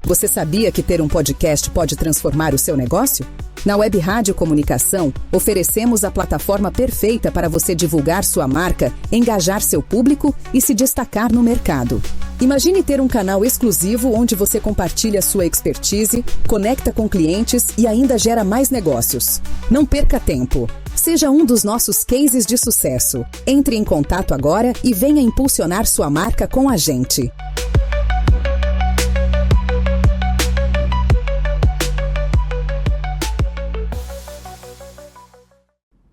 Você sabia que ter um podcast pode transformar o seu negócio? Na Web Rádio Comunicação, oferecemos a plataforma perfeita para você divulgar sua marca, engajar seu público e se destacar no mercado. Imagine ter um canal exclusivo onde você compartilha sua expertise, conecta com clientes e ainda gera mais negócios. Não perca tempo. Seja um dos nossos cases de sucesso. Entre em contato agora e venha impulsionar sua marca com a gente.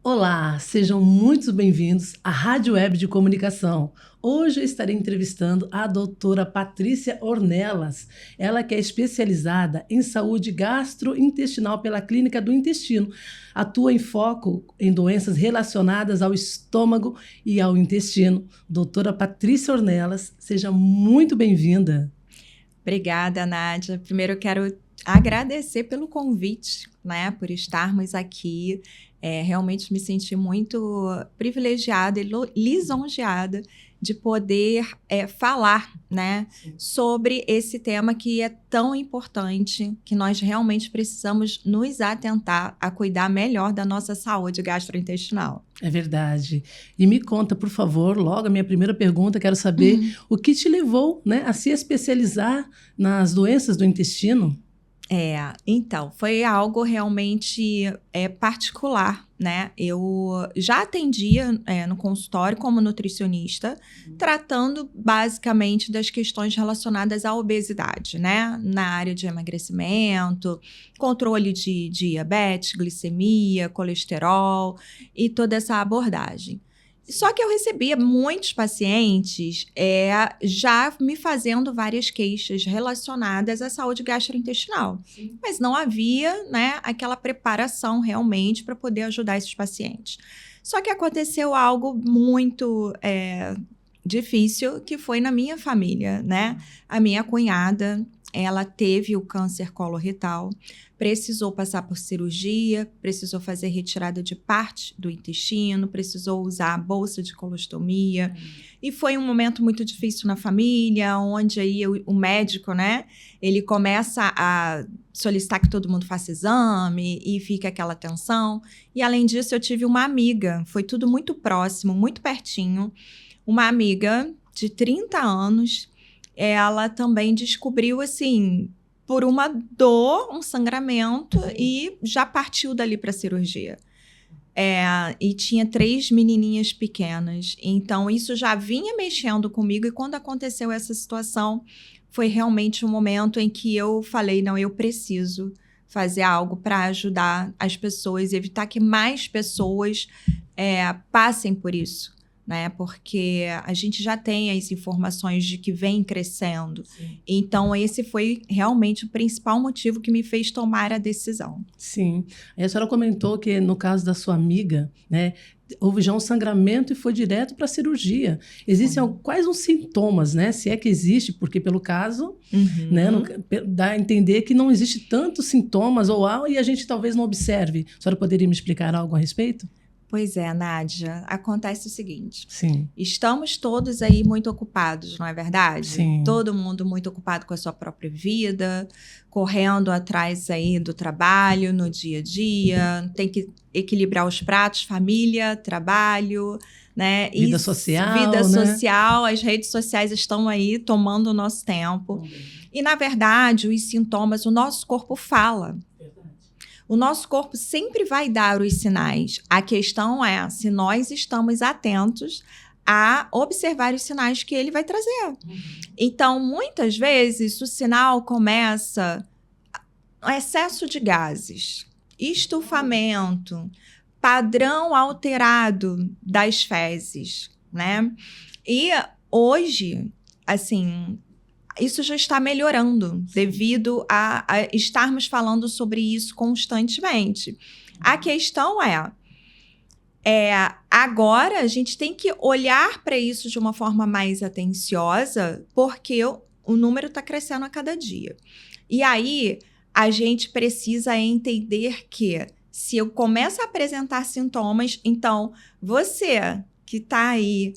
Olá, sejam muito bem-vindos à Rádio Web de Comunicação. Hoje eu estarei entrevistando a doutora Patrícia Ornelas, ela que é especializada em saúde gastrointestinal pela Clínica do Intestino. Atua em foco em doenças relacionadas ao estômago e ao intestino. Doutora Patrícia Ornelas, seja muito bem-vinda. Obrigada, Nádia. Primeiro eu quero agradecer pelo convite, por estarmos aqui. Realmente me senti muito privilegiada e lisonjeada de poder falar, sobre esse tema que é tão importante, que nós realmente precisamos nos atentar a cuidar melhor da nossa saúde gastrointestinal. É verdade. E me conta, por favor, logo a minha primeira pergunta, quero saber o que te levou, a se especializar nas doenças do intestino? Então, foi algo realmente particular, Eu já atendia no consultório como nutricionista, tratando basicamente das questões relacionadas à obesidade, Na área de emagrecimento, controle de diabetes, glicemia, colesterol e toda essa abordagem. Só que eu recebia muitos pacientes já me fazendo várias queixas relacionadas à saúde gastrointestinal. Sim. Mas não havia aquela preparação realmente para poder ajudar esses pacientes. Só que aconteceu algo muito difícil, que foi na minha família, A minha cunhada, ela teve o câncer coloretal, precisou passar por cirurgia, precisou fazer retirada de parte do intestino, precisou usar a bolsa de colostomia. E foi um momento muito difícil na família, onde aí o médico, ele começa a solicitar que todo mundo faça exame e fica aquela tensão. E além disso, eu tive uma amiga, foi tudo muito próximo, muito pertinho, uma amiga de 30 anos, ela também descobriu, por uma dor, um sangramento, e já partiu dali para a cirurgia. E tinha 3 menininhas pequenas. Então, isso já vinha mexendo comigo, e quando aconteceu essa situação, foi realmente um momento em que eu falei, não, eu preciso fazer algo para ajudar as pessoas, evitar que mais pessoas passem por isso. Porque a gente já tem as informações de que vem crescendo. Sim. Então, esse foi realmente o principal motivo que me fez tomar a decisão. Sim. A senhora comentou que, no caso da sua amiga, houve já um sangramento e foi direto para a cirurgia. Existem quais os sintomas, se é que existe, porque pelo caso, dá a entender que não existe tantos sintomas e a gente talvez não observe. A senhora poderia me explicar algo a respeito? Pois é, Nádia, acontece o seguinte. Sim. Estamos todos aí muito ocupados, não é verdade? Sim. Todo mundo muito ocupado com a sua própria vida, correndo atrás aí do trabalho no dia a dia, tem que equilibrar os pratos, família, trabalho, Vida social, Vida social, as redes sociais estão aí tomando o nosso tempo. E, na verdade, os sintomas, o nosso corpo fala. O nosso corpo sempre vai dar os sinais. A questão é se nós estamos atentos a observar os sinais que ele vai trazer. Então, muitas vezes, o sinal começa excesso de gases, estufamento, padrão alterado das fezes, E hoje, isso já está melhorando devido a estarmos falando sobre isso constantemente. A questão agora a gente tem que olhar para isso de uma forma mais atenciosa, porque o número está crescendo a cada dia. E aí a gente precisa entender que se eu começo a apresentar sintomas, então você que está aí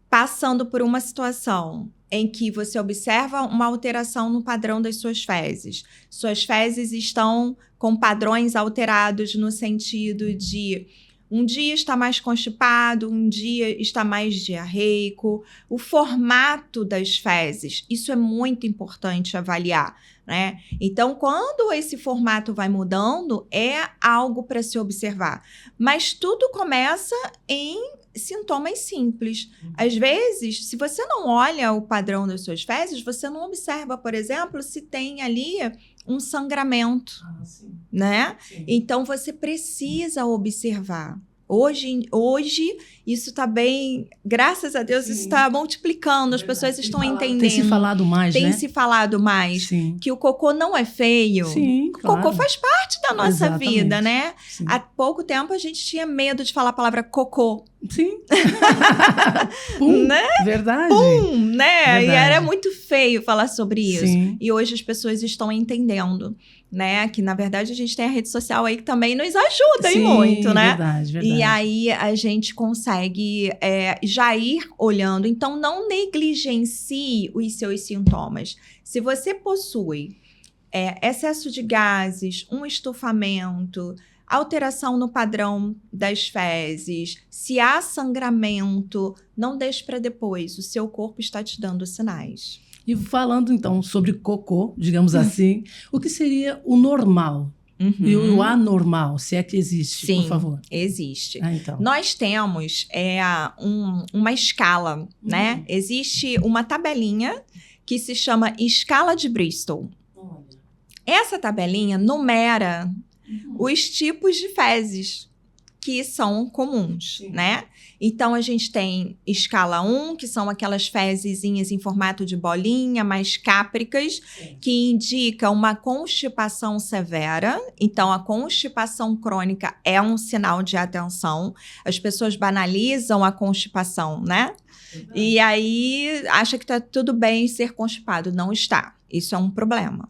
passando por uma situação em que você observa uma alteração no padrão das suas fezes. Suas fezes estão com padrões alterados no sentido de um dia está mais constipado, um dia está mais diarreico. O formato das fezes, isso é muito importante avaliar, né? Então, quando esse formato vai mudando, é algo para se observar. Mas tudo começa em sintomas simples. Às vezes, se você não olha o padrão das suas fezes, você não observa, por exemplo, se tem ali um sangramento, né? Sim. Então, você precisa observar. Hoje isso está bem, graças a Deus, isso está multiplicando, as pessoas estão entendendo. Tem se falado mais, Tem se falado mais, que o cocô não é feio. Sim, o cocô faz parte da nossa vida, né? Sim. Há pouco tempo a gente tinha medo de falar a palavra cocô. Sim. Pum, né? Verdade. Pum, né? Verdade. E era muito feio falar sobre isso. Sim. E hoje as pessoas estão entendendo, né? Que, na verdade, a gente tem a rede social aí que também nos ajuda e muito, né? Verdade. E aí a gente consegue já ir olhando. Então, não negligencie os seus sintomas. Se você possui excesso de gases, um estufamento, alteração no padrão das fezes, se há sangramento, não deixe para depois. O seu corpo está te dando sinais. E falando, então, sobre cocô, digamos assim, o que seria o normal? E o anormal, se é que existe, Sim, por favor. Existe. Então. Nós temos uma escala, né? Existe uma tabelinha que se chama escala de Bristol. Essa tabelinha numera os tipos de fezes que são comuns, né? Então, a gente tem escala 1, que são aquelas fezezinhas em formato de bolinha, mais cápricas, que indica uma constipação severa. Então, a constipação crônica é um sinal de atenção. As pessoas banalizam a constipação, né? E aí, acha que tá tudo bem ser constipado. Não está. Isso é um problema.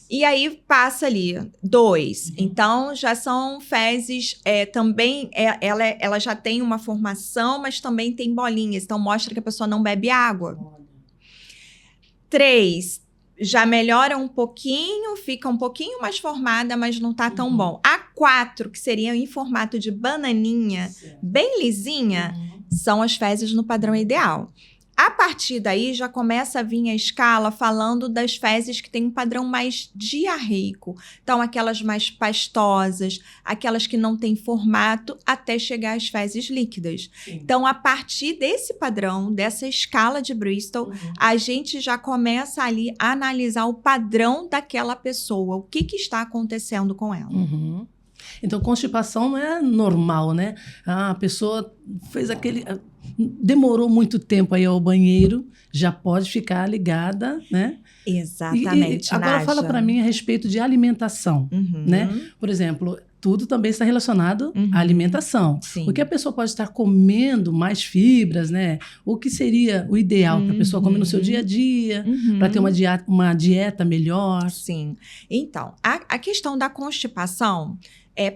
E aí passa ali 2. Então, já são fezes também, ela já tem uma formação, mas também tem bolinhas. Então, mostra que a pessoa não bebe água. 3, já melhora um pouquinho, fica um pouquinho mais formada, mas não tá tão bom. A 4, que seria em formato de bananinha, bem lisinha, são as fezes no padrão ideal. A partir daí, já começa a vir a escala falando das fezes que têm um padrão mais diarreico. Então, aquelas mais pastosas, aquelas que não têm formato, até chegar às fezes líquidas. Sim. Então, a partir desse padrão, dessa escala de Bristol, a gente já começa ali a analisar o padrão daquela pessoa. O que está acontecendo com ela. Então, constipação não é normal, né? A pessoa fez demorou muito tempo aí ao banheiro, já pode ficar ligada, né? Exatamente, agora fala para mim a respeito de alimentação, né? Por exemplo, tudo também está relacionado à alimentação. Sim. O que a pessoa pode estar comendo mais fibras, né? O que seria o ideal para a pessoa comer no seu dia a dia, para ter uma dieta melhor? Sim. Então, a questão da constipação,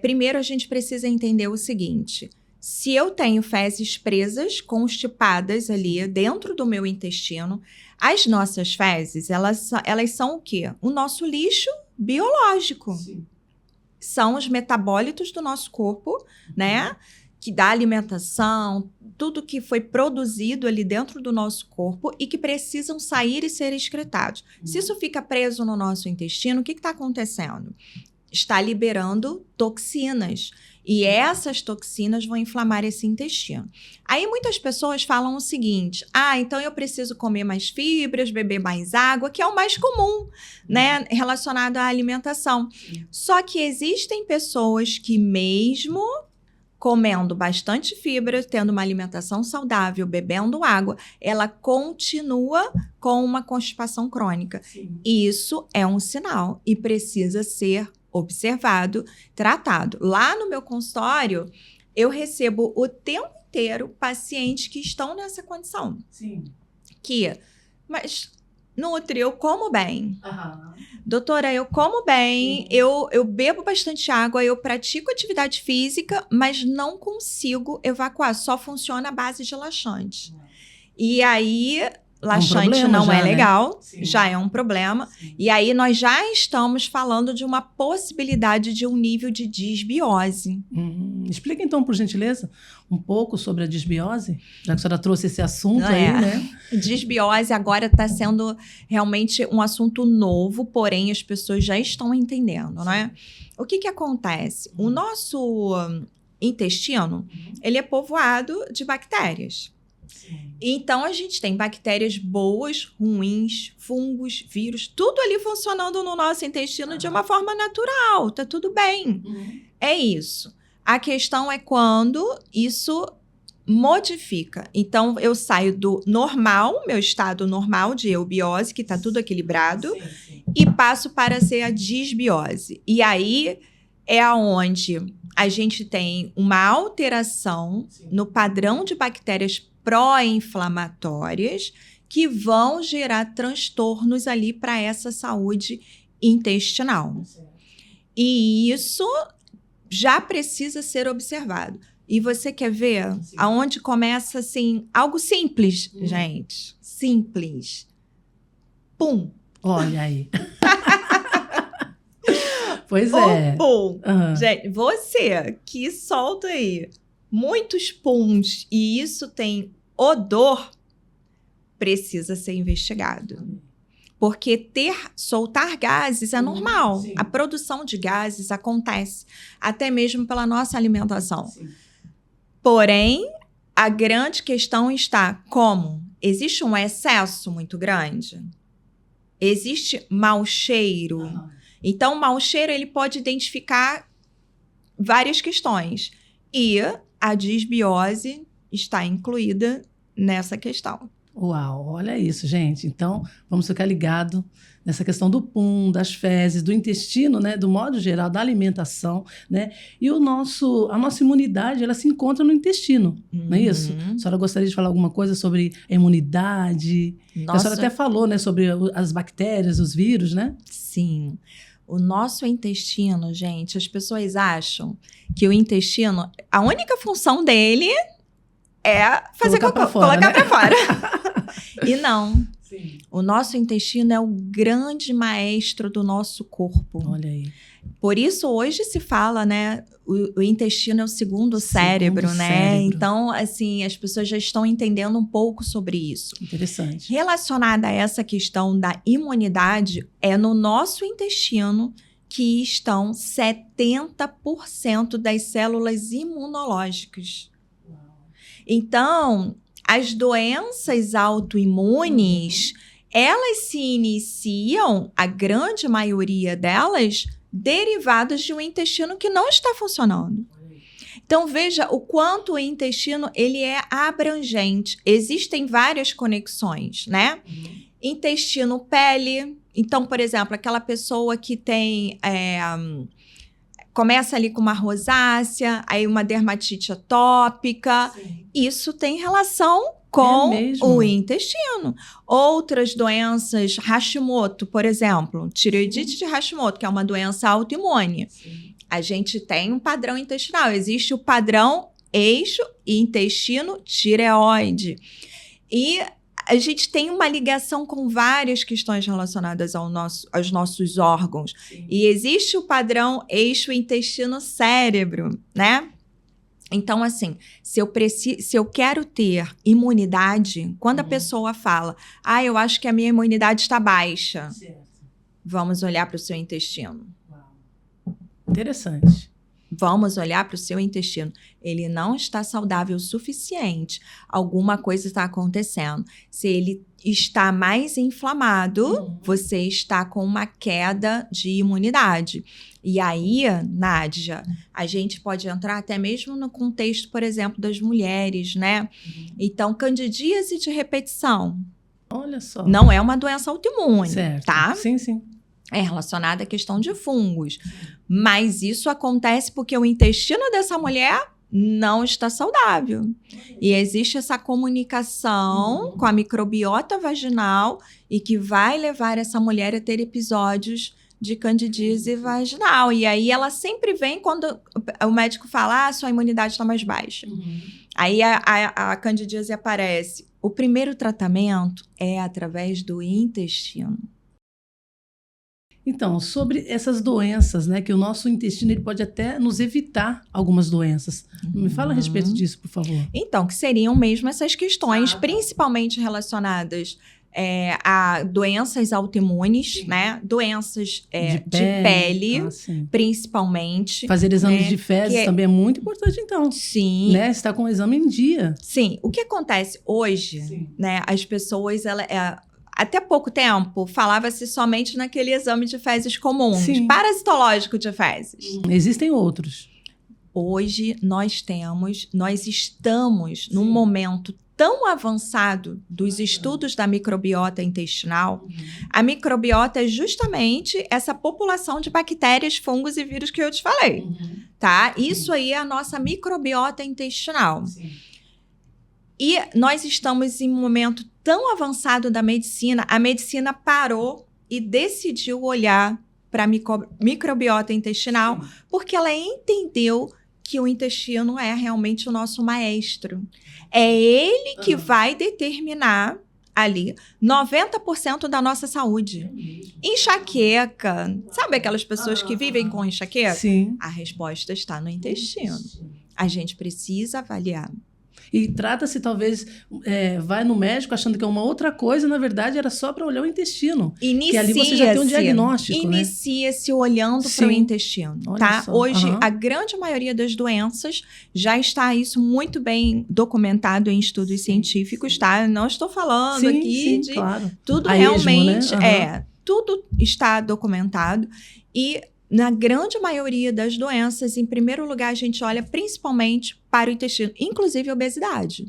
primeiro a gente precisa entender o seguinte: se eu tenho fezes presas, constipadas ali dentro do meu intestino, as nossas fezes, elas são o quê? O nosso lixo biológico. Sim. São os metabólitos do nosso corpo, né? Que dá alimentação, tudo que foi produzido ali dentro do nosso corpo e que precisam sair e ser excretados. Se isso fica preso no nosso intestino, o que está acontecendo? Está liberando toxinas. E essas toxinas vão inflamar esse intestino. Aí muitas pessoas falam o seguinte: então eu preciso comer mais fibras, beber mais água, que é o mais comum, né, relacionado à alimentação. Só que existem pessoas que mesmo comendo bastante fibra, tendo uma alimentação saudável, bebendo água, ela continua com uma constipação crônica. Sim. Isso é um sinal e precisa ser observado, tratado. Lá no meu consultório, eu recebo o tempo inteiro pacientes que estão nessa condição. Sim. Mas, Nutri, eu como bem. Doutora, eu como bem, eu bebo bastante água, eu pratico atividade física, mas não consigo evacuar, só funciona à base de laxante. E aí, laxante problema não já, é legal, né? já é um problema. Sim. E aí nós já estamos falando de uma possibilidade de um nível de disbiose. Explica então, por gentileza, um pouco sobre a disbiose, já que a senhora trouxe esse assunto aí, né? Disbiose agora está sendo realmente um assunto novo, porém as pessoas já estão entendendo, né? O que acontece? O nosso intestino, ele é povoado de bactérias. Sim. Então, a gente tem bactérias boas, ruins, fungos, vírus, tudo ali funcionando no nosso intestino de uma forma natural, tá tudo bem. É isso. A questão é quando isso modifica. Então, eu saio do normal, meu estado normal de eubiose, que tá tudo equilibrado, e passo para ser a disbiose. E aí é aonde a gente tem uma alteração no padrão de bactérias pró-inflamatórias que vão gerar transtornos ali para essa saúde intestinal. E isso já precisa ser observado. E você quer ver aonde começa, assim, algo simples, gente. Simples. Pum. Olha aí. Pois é. Pum. Gente, você que solta aí muitos puns e isso tem odor, precisa ser investigado. Porque soltar gases é normal. Sim. A produção de gases acontece, até mesmo pela nossa alimentação. Sim. Porém, a grande questão está como? Existe um excesso muito grande? Existe mau cheiro? Então, o mau cheiro ele pode identificar várias questões. E a disbiose está incluída nessa questão. Uau, olha isso, gente. Então, vamos ficar ligado nessa questão do pum, das fezes, do intestino, né, do modo geral, da alimentação, né? E a nossa imunidade, ela se encontra no intestino, não é isso? A senhora gostaria de falar alguma coisa sobre a imunidade? A senhora até falou, né, sobre as bactérias, os vírus, né? Sim. O nosso intestino, gente, as pessoas acham que o intestino, a única função dele é fazer colocar pra fora. E não. Sim. O nosso intestino é o grande maestro do nosso corpo. Olha aí. Por isso, hoje se fala, né? O intestino é o segundo cérebro, né? Cérebro. Então, assim, as pessoas já estão entendendo um pouco sobre isso. Interessante. Relacionada a essa questão da imunidade, é no nosso intestino que estão 70% das células imunológicas. Então, as doenças autoimunes, elas se iniciam, a grande maioria delas, derivadas de um intestino que não está funcionando. Então, veja o quanto o intestino ele é abrangente. Existem várias conexões, né? Intestino-pele. Então, por exemplo, aquela pessoa que tem... começa ali com uma rosácea, aí uma dermatite atópica. Sim. Isso tem relação com o intestino. Outras doenças, Hashimoto, por exemplo, tireoidite de Hashimoto, que é uma doença autoimune. Sim. A gente tem um padrão intestinal. Existe o padrão eixo intestino-tireoide. E a gente tem uma ligação com várias questões relacionadas aos nossos órgãos. Sim. E existe o padrão eixo intestino-cérebro, né? Então, assim, se eu quero ter imunidade, quando a pessoa fala, eu acho que a minha imunidade está baixa, Certo. Vamos olhar para o seu intestino. Uau. Interessante. Vamos olhar para o seu intestino. Ele não está saudável o suficiente. Alguma coisa está acontecendo. Se ele está mais inflamado, você está com uma queda de imunidade. E aí, Nádia, a gente pode entrar até mesmo no contexto, por exemplo, das mulheres, né? Então, candidíase de repetição. Olha só. Não é uma doença autoimune, Certo. tá? Sim, sim. É relacionada à questão de fungos. Mas isso acontece porque o intestino dessa mulher não está saudável. E existe essa comunicação com a microbiota vaginal e que vai levar essa mulher a ter episódios de candidíase vaginal. E aí ela sempre vem quando o médico fala, sua imunidade está mais baixa. Aí a candidíase aparece. O primeiro tratamento é através do intestino. Então, sobre essas doenças, né, que o nosso intestino ele pode até nos evitar algumas doenças. Me fala a respeito disso, por favor. Então, que seriam mesmo essas questões, principalmente relacionadas a doenças autoimunes, né? Doenças de pele, principalmente. Fazer exames de fezes também é muito importante, então. Sim. Né? Estar com o exame em dia. Sim. O que acontece hoje, né? As pessoas, até pouco tempo, falava-se somente naquele exame de fezes comum, parasitológico de fezes. Existem outros. Hoje nós estamos num momento tão avançado dos estudos da microbiota intestinal. A microbiota é justamente essa população de bactérias, fungos e vírus que eu te falei, tá? Isso aí é a nossa microbiota intestinal. E nós estamos em um momento tão avançado da medicina, a medicina parou e decidiu olhar para a microbiota intestinal, porque ela entendeu que o intestino é realmente o nosso maestro. É ele que vai determinar ali 90% da nossa saúde. Enxaqueca. Sabe aquelas pessoas que vivem com enxaqueca? Sim. A resposta está no intestino. A gente precisa avaliar. E trata-se, talvez, vai no médico achando que é uma outra coisa, na verdade era só para olhar o intestino. Que ali você já tem um diagnóstico, Inicia-se olhando para o intestino, tá? Hoje, a grande maioria das doenças já está isso muito bem documentado em estudos científicos, tá? Não estou falando aqui de tudo realmente, né? Tudo está documentado e na grande maioria das doenças, em primeiro lugar, a gente olha principalmente para o intestino, inclusive a obesidade.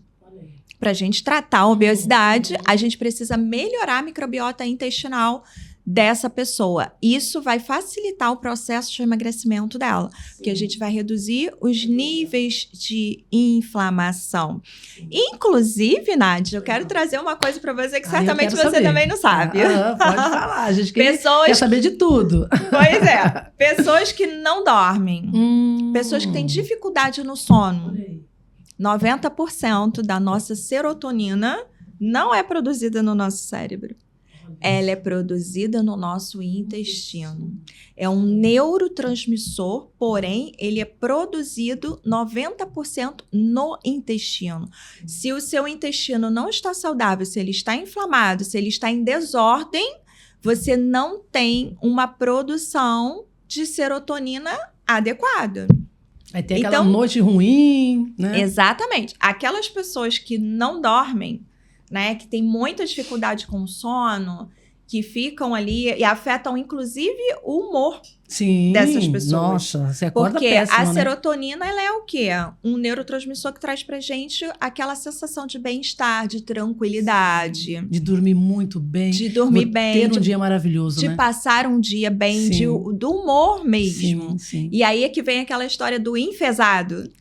Para a gente tratar a obesidade, a gente precisa melhorar a microbiota intestinal dessa pessoa. Isso vai facilitar o processo de emagrecimento dela, porque a gente vai reduzir os níveis de inflamação. Inclusive, Nádia, eu quero trazer uma coisa para você que certamente você também não sabe. Pode falar, a gente quer saber de tudo. Pois é, pessoas que não dormem, pessoas que têm dificuldade no sono. 90% da nossa serotonina não é produzida no nosso cérebro. Ela é produzida no nosso intestino. É um neurotransmissor, porém, ele é produzido 90% no intestino. Se o seu intestino não está saudável, se ele está inflamado, se ele está em desordem, você não tem uma produção de serotonina adequada. Vai ter aquela noite ruim, né? Exatamente. Aquelas pessoas que não dormem, né, que tem muita dificuldade com o sono, que ficam ali e afetam, inclusive, o humor dessas pessoas. Nossa, você acorda péssimo, porque a serotonina, ela é o quê? Um neurotransmissor que traz pra gente aquela sensação de bem-estar, de tranquilidade. De dormir muito bem. De dormir bem. Ter um dia maravilhoso, de passar um dia bem, do humor mesmo. Sim. E aí é que vem aquela história do enfesado.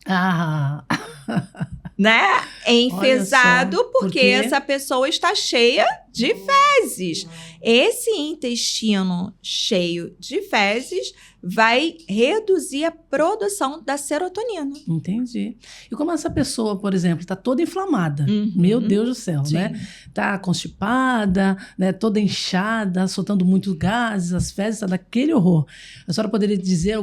Né? É enfesado porque essa pessoa está cheia de fezes. Esse intestino cheio de fezes vai reduzir a produção da serotonina. Entendi. E como essa pessoa, por exemplo, está toda inflamada, meu Deus do céu, né? Está constipada, né? Toda inchada, soltando muitos gases, as fezes, tá daquele horror. A senhora poderia dizer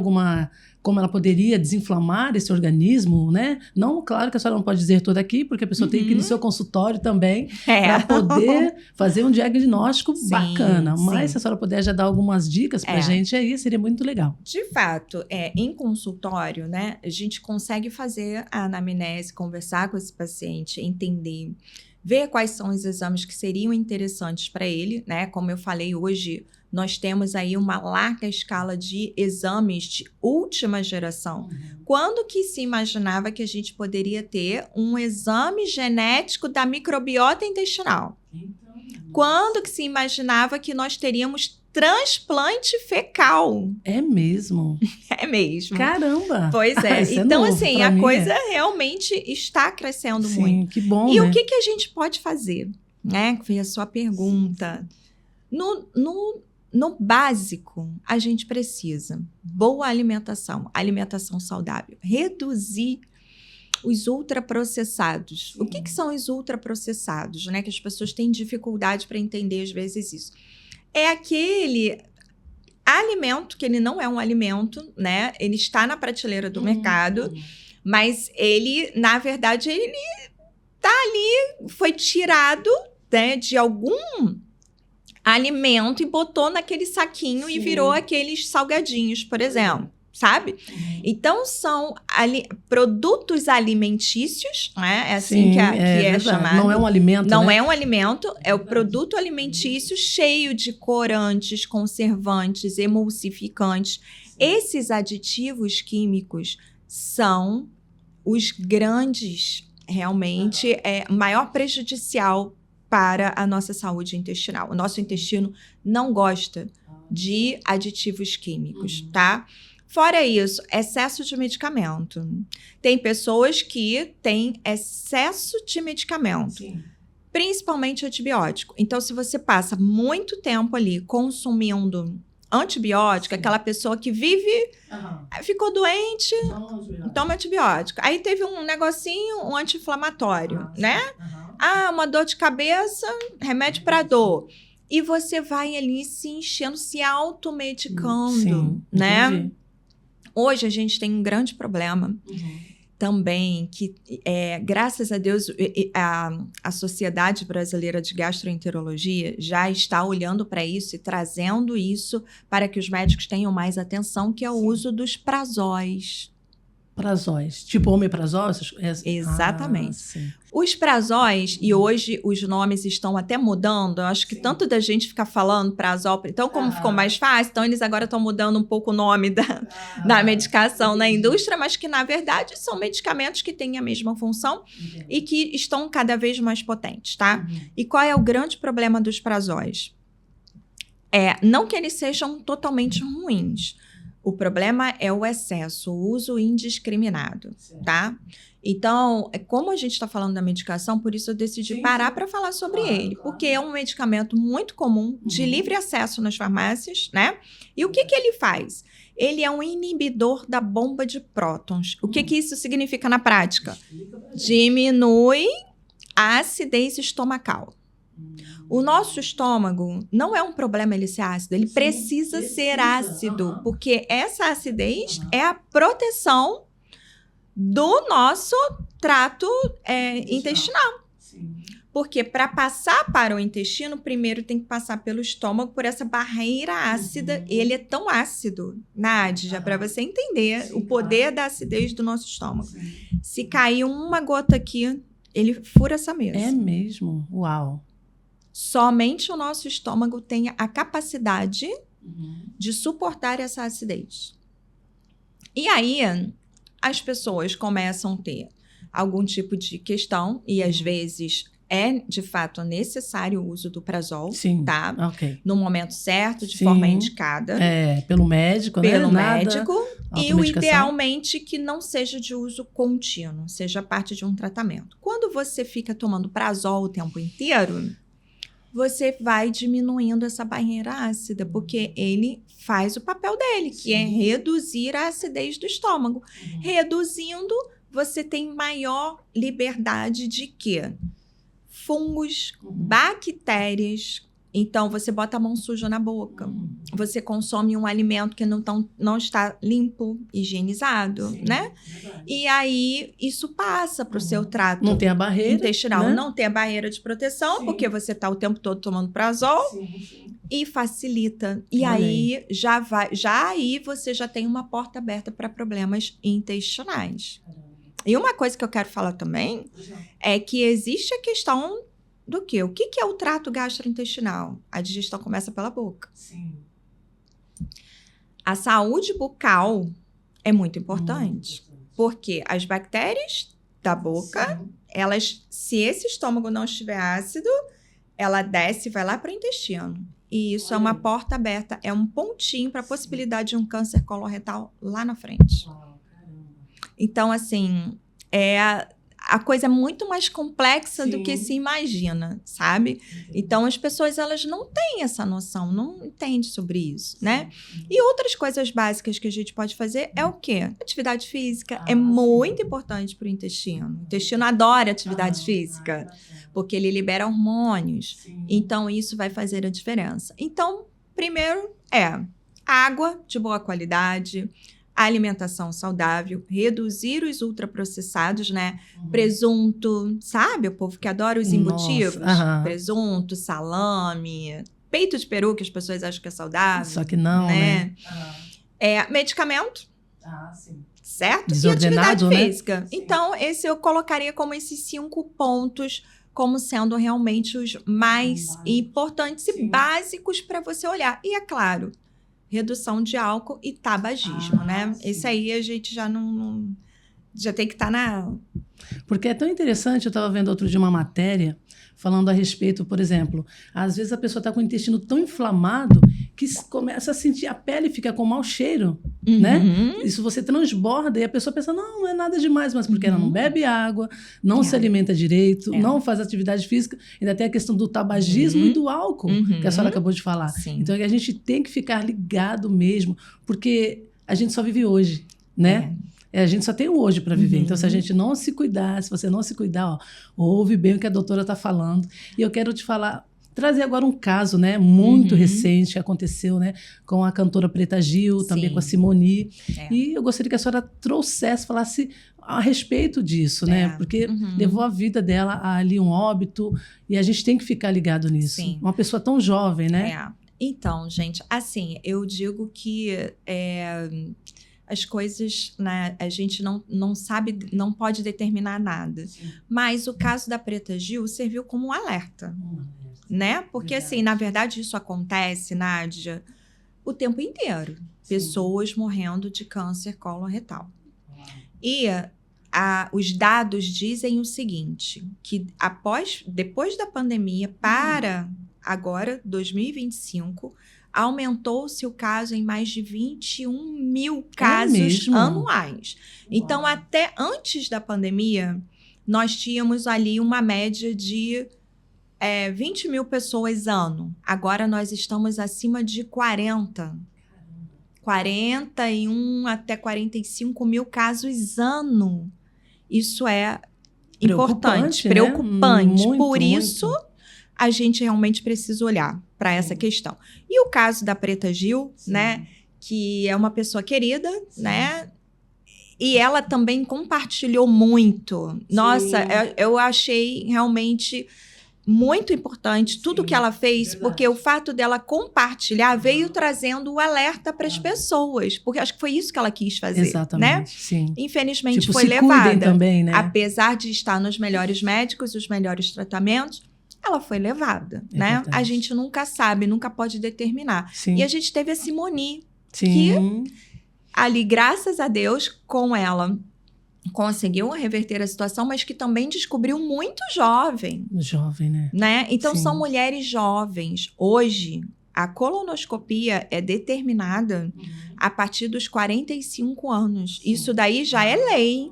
como ela poderia desinflamar esse organismo, né? Não, claro que a senhora não pode dizer tudo aqui, porque a pessoa tem que ir no seu consultório também para poder fazer um diagnóstico bacana. Mas se a senhora puder já dar algumas dicas para a gente aí, seria muito legal. De fato, em consultório, né, a gente consegue fazer a anamnese, conversar com esse paciente, entender, ver quais são os exames que seriam interessantes para ele, né? Como eu falei hoje, nós temos aí uma larga escala de exames de última geração. Quando que se imaginava que a gente poderia ter um exame genético da microbiota intestinal? Quando que se imaginava que nós teríamos transplante fecal? É mesmo? É mesmo. Então, pois é. Então, assim, a coisa realmente está crescendo muito. Que bom, E o que a gente pode fazer? Né? Que foi a sua pergunta. No básico, a gente precisa boa alimentação saudável, reduzir os ultraprocessados. Sim. O que são os ultraprocessados, né? Que as pessoas têm dificuldade para entender às vezes isso. É aquele alimento que ele não é um alimento, né? Ele está na prateleira do mercado, mas ele, na verdade, ele tá ali, foi tirado, né, de algum alimento e botou naquele saquinho e virou aqueles salgadinhos, por exemplo. Sabe? Então, são produtos alimentícios, né? É assim que é chamado. Não é um alimento, Não né? é um alimento, é o produto alimentício cheio de corantes, conservantes, emulsificantes. Esses aditivos químicos são os grandes, realmente, maior prejudicial para a nossa saúde intestinal. O nosso intestino não gosta de aditivos químicos, tá? Fora isso, excesso de medicamento. Tem pessoas que têm excesso de medicamento, principalmente antibiótico. Então, se você passa muito tempo ali consumindo antibiótico, aquela pessoa que vive, ficou doente, toma antibiótico. Aí teve um negocinho, um anti-inflamatório, né? Uma dor de cabeça, remédio para dor. E você vai ali se enchendo, se automedicando, né? Entendi. Hoje a gente tem um grande problema também, que graças a Deus a Sociedade Brasileira de Gastroenterologia já está olhando para isso e trazendo isso para que os médicos tenham mais atenção, que é o uso dos prazóis. Prazóis, tipo omeprazol? Exatamente. Os prazóis, e hoje os nomes estão até mudando, eu acho que tanto da gente ficar falando prazol, então como ficou mais fácil, então eles agora estão mudando um pouco o nome da medicação na indústria, mas que na verdade são medicamentos que têm a mesma função e que estão cada vez mais potentes, tá? E qual é o grande problema dos prazóis? Não que eles sejam totalmente ruins, o problema é o excesso, o uso indiscriminado, tá? Então, como a gente está falando da medicação, por isso eu decidi parar para falar sobre ele. Porque é um medicamento muito comum, de livre acesso nas farmácias, né? E o que ele faz? Ele é um inibidor da bomba de prótons. O que isso significa na prática? Diminui a acidez estomacal. O nosso estômago não é um problema ele ser ácido, ele precisa ser ácido, porque essa acidez é a proteção do nosso trato intestinal. Porque para passar para o intestino, primeiro tem que passar pelo estômago por essa barreira ácida. Ele é tão ácido, Nádia, para você entender o poder da acidez do nosso estômago. Se cair uma gota aqui, ele fura essa mesa. É mesmo? Uau! Somente o nosso estômago tem a capacidade de suportar essa acidez. E aí, as pessoas começam a ter algum tipo de questão, e às vezes é, de fato, necessário o uso do prazol, tá? No momento certo, de forma indicada. Pelo médico, né? Pelo médico. E o idealmente que não seja de uso contínuo, seja parte de um tratamento. Quando você fica tomando prazol o tempo inteiro, você vai diminuindo essa barreira ácida, porque ele faz o papel dele, que é reduzir a acidez do estômago. Reduzindo, você tem maior liberdade de quê? Fungos, bactérias. Então, você bota a mão suja na boca. Você consome um alimento que não está limpo, higienizado, né? E aí, isso passa para o seu trato não tem a barreira intestinal. Né? Não tem a barreira de proteção, porque você está o tempo todo tomando prazol. E facilita. E aí, aí você já tem uma porta aberta para problemas intestinais. E uma coisa que eu quero falar também é que existe a questão do quê? O que é o trato gastrointestinal? A digestão começa pela boca. A saúde bucal é muito importante. Porque as bactérias da boca, elas, se esse estômago não estiver ácido, ela desce e vai lá para o intestino. E isso é uma porta aberta, é um pontinho para a possibilidade de um câncer coloretal lá na frente. Então, assim, a coisa é muito mais complexa do que se imagina, sabe? Então, as pessoas, elas não têm essa noção, não entendem sobre isso, né? E outras coisas básicas que a gente pode fazer é o quê? Atividade física é muito importante para o intestino. O intestino adora atividade física, porque ele libera hormônios. Então, isso vai fazer a diferença. Então, primeiro água de boa qualidade, alimentação saudável, reduzir os ultraprocessados, né? Presunto, sabe? O povo que adora os embutidos. Presunto, salame, peito de peru, que as pessoas acham que é saudável. Só que não, né? Medicamento. Sim. Certo? Desordenado, e atividade né? física. Então, eu colocaria como esses 5 pontos como sendo realmente os mais importantes e básicos para você olhar. E, é claro, redução de álcool e tabagismo, né? Sim. Esse aí a gente já não já tem que estar na... Porque é tão interessante, eu estava vendo outro dia uma matéria falando a respeito, por exemplo, às vezes a pessoa está com o intestino tão inflamado que começa a sentir, a pele fica com mau cheiro, né? Isso você transborda e a pessoa pensa, não é nada demais, mas porque ela não bebe água, não se alimenta direito, não faz atividade física, ainda tem a questão do tabagismo e do álcool, que a senhora acabou de falar. Sim. Então a gente tem que ficar ligado mesmo, porque a gente só vive hoje, né? A gente só tem o hoje para viver. Então, se a gente não se cuidar, se você não se cuidar, ouve bem o que a doutora está falando. E eu quero te trazer agora um caso, né, muito recente que aconteceu, né, com a cantora Preta Gil, também com a Simone. E eu gostaria que a senhora falasse a respeito disso, né? Porque levou a vida dela ali um óbito e a gente tem que ficar ligado nisso. Sim. Uma pessoa tão jovem, né? Então, gente, assim, eu digo que as coisas, né, a gente não sabe, não pode determinar nada. Mas o caso da Preta Gil serviu como um alerta, né? Porque, assim, na verdade, isso acontece, Nádia, o tempo inteiro. Pessoas morrendo de câncer coloretal. E os dados dizem o seguinte, que depois da pandemia, para agora, 2025... aumentou-se o caso em mais de 21 mil casos anuais. Então, até antes da pandemia, nós tínhamos ali uma média de 20 mil pessoas ano. Agora, nós estamos acima de 41 até 45 mil casos ano. Isso é importante, preocupante. Muito, Por isso, muito. A gente realmente precisa olhar para essa questão. E o caso da Preta Gil, né, que é uma pessoa querida, né, e ela também compartilhou muito. Nossa, eu achei realmente muito importante tudo que ela fez, porque o fato dela compartilhar veio trazendo o alerta para as pessoas, porque acho que foi isso que ela quis fazer, exatamente, né? Sim. Infelizmente tipo, foi levada, também, né? Apesar de estar nos melhores médicos, os melhores tratamentos, ela foi levada, né? Verdade. A gente nunca sabe, nunca pode determinar. Sim. E a gente teve a Simone, Sim. que ali, graças a Deus, com ela, conseguiu reverter a situação, mas que também descobriu muito jovem. Jovem, né? Então, Sim. são mulheres jovens. Hoje, a colonoscopia é determinada a partir dos 45 anos. Sim. Isso daí já é lei.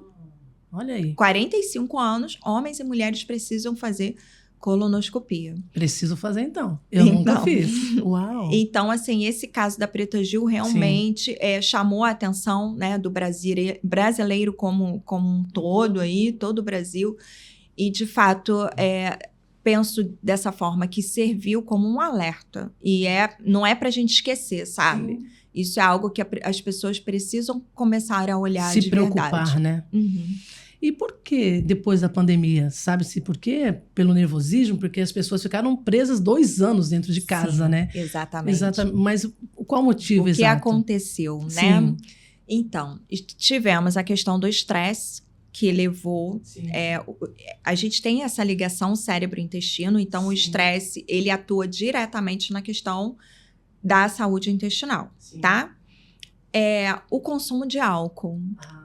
Olha aí. 45 anos, homens e mulheres precisam fazer colonoscopia. Preciso fazer, então. Eu nunca fiz. Uau! Então, assim, esse caso da Preta Gil realmente chamou a atenção, né, do brasileiro como um todo aí, todo o Brasil. E, de fato, penso dessa forma, que serviu como um alerta. E não é pra gente esquecer, sabe? Sim. Isso é algo que as pessoas precisam começar a olhar de verdade. Se preocupar, né? E por que depois da pandemia? Sabe-se por quê? Pelo nervosismo? Porque as pessoas ficaram presas 2 anos dentro de casa, Sim, né? Exatamente. Mas qual o motivo exato? O que aconteceu, né? Sim. Então, tivemos a questão do estresse, que levou... a gente tem essa ligação cérebro-intestino, então Sim. O estresse, ele atua diretamente na questão da saúde intestinal, Sim. Tá? O consumo de álcool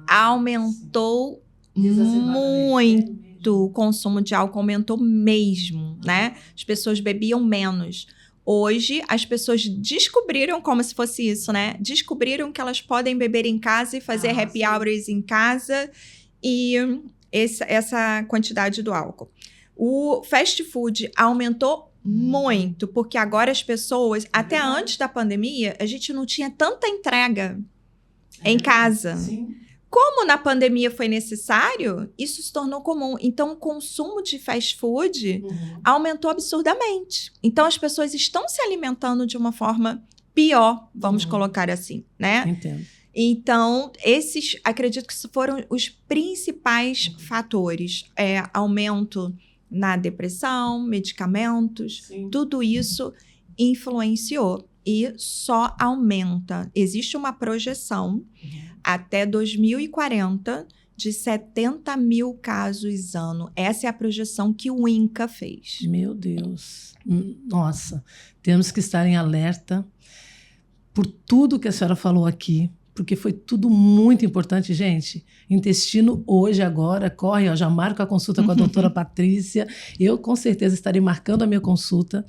aumentou muito, o consumo de álcool aumentou mesmo, né? As pessoas bebiam menos. Hoje, as pessoas descobriram, como se fosse isso, né? Descobriram que elas podem beber em casa e fazer happy hours em casa. E essa quantidade do álcool. O fast food aumentou muito, porque agora as pessoas, até antes da pandemia, a gente não tinha tanta entrega em casa. Sim. Como na pandemia foi necessário, isso se tornou comum. Então, o consumo de fast food aumentou absurdamente. Então, as pessoas estão se alimentando de uma forma pior, vamos colocar assim, né? Entendo. Então, acredito que foram os principais fatores. Aumento na depressão, medicamentos, tudo isso influenciou e só aumenta. Existe uma projeção até 2040 de 70 mil casos ano. Essa é a projeção que o INCA fez. Meu Deus. Nossa, temos que estar em alerta por tudo que a senhora falou aqui, porque foi tudo muito importante, gente. Intestino hoje, agora, corre, já marco a consulta com a doutora Patrícia. Eu, com certeza, estarei marcando a minha consulta.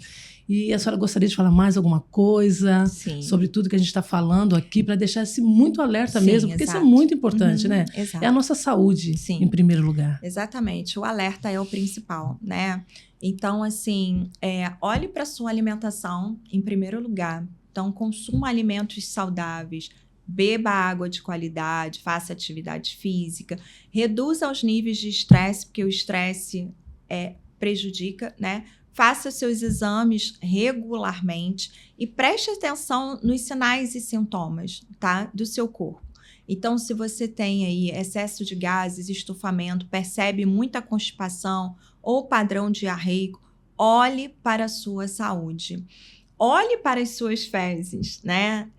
E a senhora gostaria de falar mais alguma coisa sobre tudo que a gente está falando aqui, para deixar esse muito alerta mesmo, porque isso é muito importante, né? Exato. É a nossa saúde, em primeiro lugar. Exatamente. O alerta é o principal, né? Então, assim, olhe para a sua alimentação em primeiro lugar. Então, consuma alimentos saudáveis, beba água de qualidade, faça atividade física, reduza os níveis de estresse, porque o estresse prejudica, né? Faça seus exames regularmente e preste atenção nos sinais e sintomas, tá? Do seu corpo. Então, se você tem aí excesso de gases, estufamento, percebe muita constipação ou padrão diarreico, olhe para a sua saúde. Olhe para as suas fezes, né?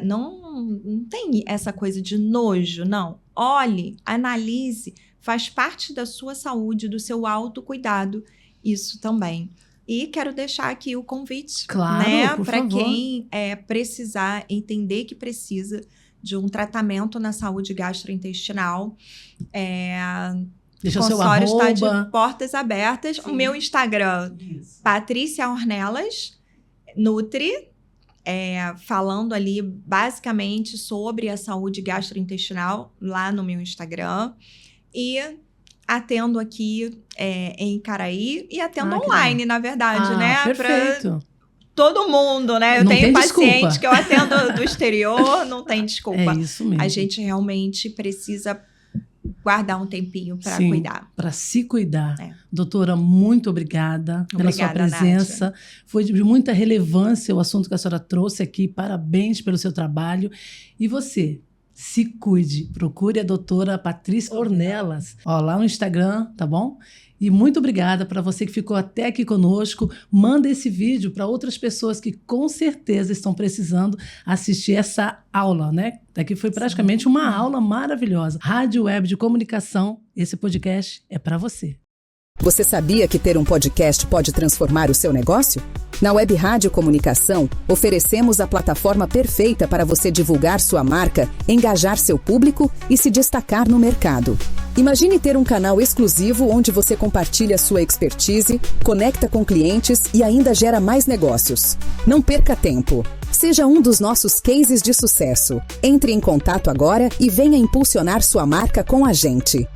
Não tem essa coisa de nojo, não. Olhe, analise, faz parte da sua saúde, do seu autocuidado, isso também. E quero deixar aqui o convite, né? Para quem precisar, entender que precisa de um tratamento na saúde gastrointestinal. Deixa o consultório está de portas abertas. O meu Instagram, Patrícia Ornelas, Nutri, falando ali basicamente sobre a saúde gastrointestinal lá no meu Instagram. E atendo aqui em Icaraí e atendo online, na verdade, né? Perfeito. Pra todo mundo, né? Eu não tenho paciente desculpa. que eu atendo do exterior, não tem desculpa. É isso mesmo. A gente realmente precisa guardar um tempinho para cuidar. Para se cuidar. Doutora, muito obrigada pela sua presença. Nádia. Foi de muita relevância o assunto que a senhora trouxe aqui. Parabéns pelo seu trabalho. E você, se cuide. Procure a doutora Patrícia Ornelas, lá no Instagram, tá bom? E muito obrigada para você que ficou até aqui conosco. Manda esse vídeo para outras pessoas que com certeza estão precisando assistir essa aula, né? Daqui foi praticamente uma aula maravilhosa. Rádio Web de Comunicação, esse podcast é para você. Você sabia que ter um podcast pode transformar o seu negócio? Na Web Rádio Comunicação, oferecemos a plataforma perfeita para você divulgar sua marca, engajar seu público e se destacar no mercado. Imagine ter um canal exclusivo onde você compartilha sua expertise, conecta com clientes e ainda gera mais negócios. Não perca tempo. Seja um dos nossos cases de sucesso. Entre em contato agora e venha impulsionar sua marca com a gente.